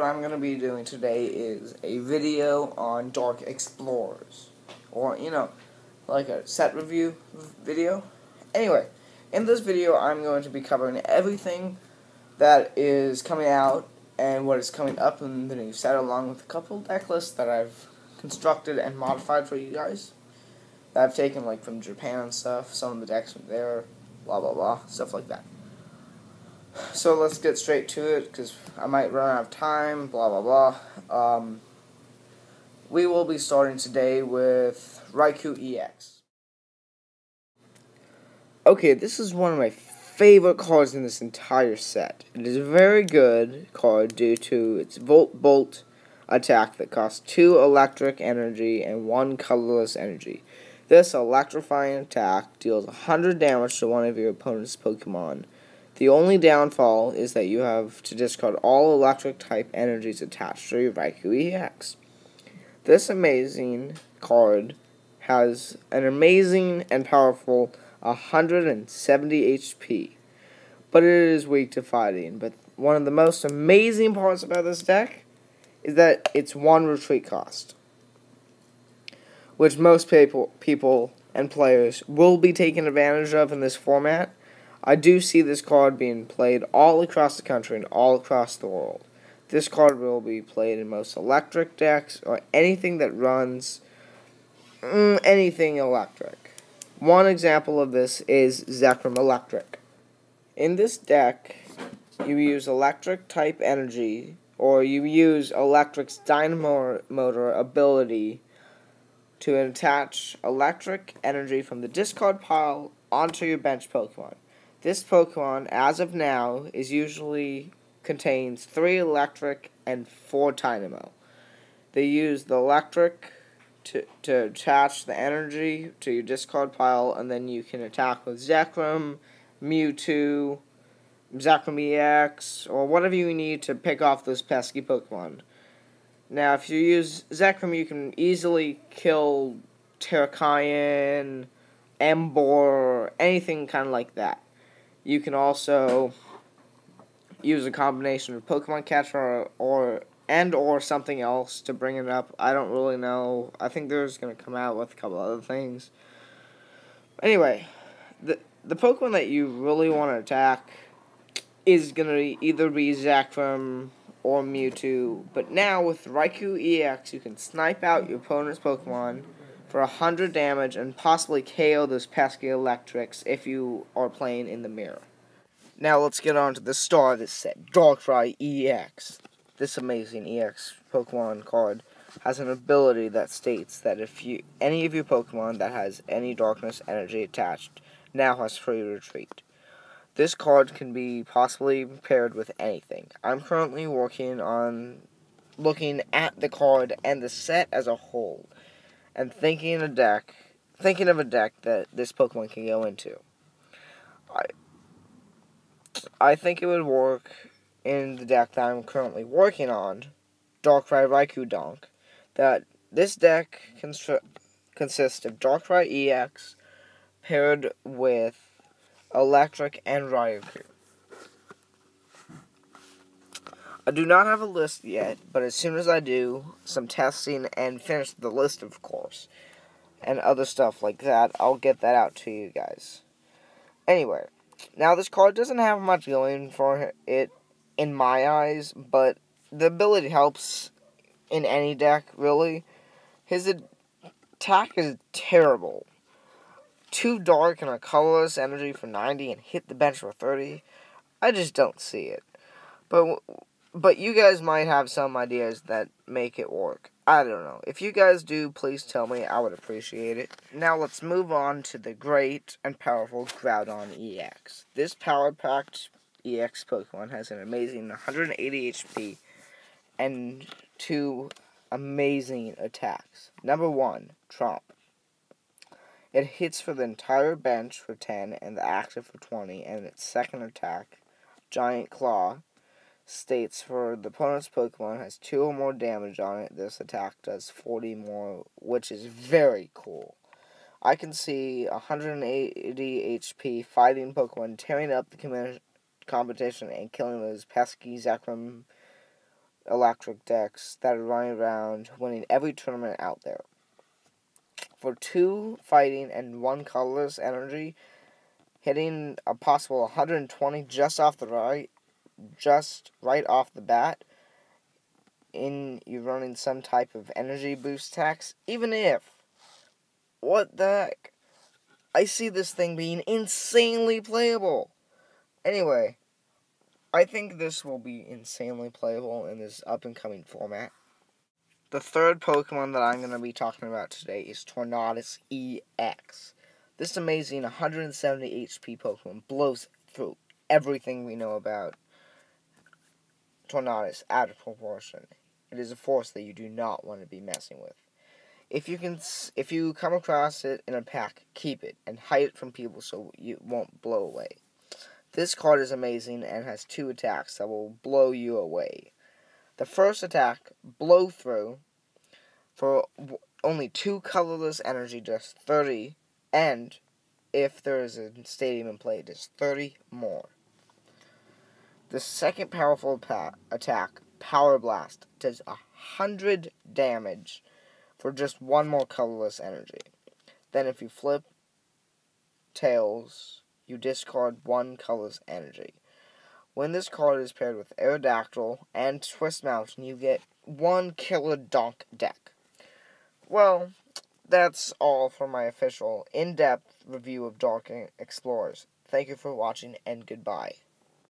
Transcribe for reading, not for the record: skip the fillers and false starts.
I'm going to be doing today is a video on Dark Explorers. Or, like a set review video. Anyway, in this video I'm going to be covering everything that is coming out and what is coming up in the new set, along with a couple deck lists that I've constructed and modified for you guys. That I've taken like from Japan and stuff, some of the decks from there, blah blah blah, stuff like that. So let's get straight to it, because I might run out of time, blah blah blah. We will be starting today with Raikou EX. Okay, this is one of my favorite cards in this entire set. It is a very good card due to its Volt Bolt attack that costs 2 electric energy and 1 colorless energy. This electrifying attack deals 100 damage to one of your opponent's Pokemon. The only downfall is that you have to discard all electric type energies attached to your Raikou EX. This amazing card has an amazing and powerful 170 HP, but it is weak to fighting. But one of the most amazing parts about this deck is that it's 1 retreat cost, which most people and players will be taking advantage of in this format. I do see this card being played all across the country and all across the world. This card will be played in most electric decks or anything that runs anything electric. One example of this is Zekrom Electric. In this deck, you use electric type energy, or you use Electric's Dynamo Motor ability to attach electric energy from the discard pile onto your bench Pokemon. This Pokemon, as of now, usually contains 3 electric and 4 Dynamo. They use the electric to attach the energy to your discard pile, and then you can attack with Zekrom, Mewtwo, Zekrom EX, or whatever you need to pick off those pesky Pokemon. Now, if you use Zekrom, you can easily kill Terrakion, Emboar, anything kind of like that. You can also use a combination of Pokemon Catcher or something else to bring it up. I don't really know. I think they're just going to come out with a couple other things. Anyway, the Pokemon that you really want to attack is going to either be Zekrom or Mewtwo. But now with Raikou EX, you can snipe out your opponent's Pokemon for 100 damage and possibly KO those pesky electrics if you are playing in the mirror. Now let's get on to the star of this set, Darkrai EX. This amazing EX Pokemon card has an ability that states that if any of your Pokemon that has any darkness energy attached now has free retreat. This card can be possibly paired with anything. I'm currently working on looking at the card and the set as a whole, and thinking of a deck that this Pokemon can go into. I think it would work in the deck that I'm currently working on, Darkrai Raikou Donk. That this deck consists of Darkrai EX paired with Electric and Raikou. I do not have a list yet, but as soon as I do some testing and finish the list, of course, and other stuff like that, I'll get that out to you guys. Anyway, now this card doesn't have much going for it in my eyes, but the ability helps in any deck, really. His attack is terrible. 2 dark and a colorless energy for 90 and hit the bench for 30. I just don't see it. But you guys might have some ideas that make it work. I don't know. If you guys do, please tell me. I would appreciate it. Now let's move on to the great and powerful Groudon EX. This power-packed EX Pokemon has an amazing 180 HP and 2 amazing attacks. Number 1, Tromp. It hits for the entire bench for 10 and the active for 20, and its second attack, Giant Claw, states for the opponent's Pokemon has 2 or more damage on it. This attack does 40 more, which is very cool. I can see 180 HP fighting Pokemon tearing up the competition and killing those pesky Zekrom electric decks that are running around winning every tournament out there. For 2 fighting and 1 colorless energy, hitting a possible 120 just right off the bat, you're running some type of energy boost tax, even if, what the heck, I see this thing being insanely playable. Anyway, I think this will be insanely playable in this up-and-coming format. The third Pokemon that I'm going to be talking about today is Tornadus EX. This amazing 170 HP Pokemon blows through everything we know about Tornadus out of proportion. It is a force that you do not want to be messing with. If you come across it in a pack, keep it and hide it from people so it won't blow away. This card is amazing and has 2 attacks that will blow you away. The first attack, Blow Through, for only 2 colorless energy, does 30, and if there is a stadium in play, it does 30 more. The second powerful attack, Power Blast, does 100 damage for just 1 more colorless energy. Then if you flip Tails, you discard 1 colorless energy. When this card is paired with Aerodactyl and Twist Mountain, you get 1 Killer Donk deck. Well, that's all for my official in-depth review of Dark Explorers. Thank you for watching, and goodbye.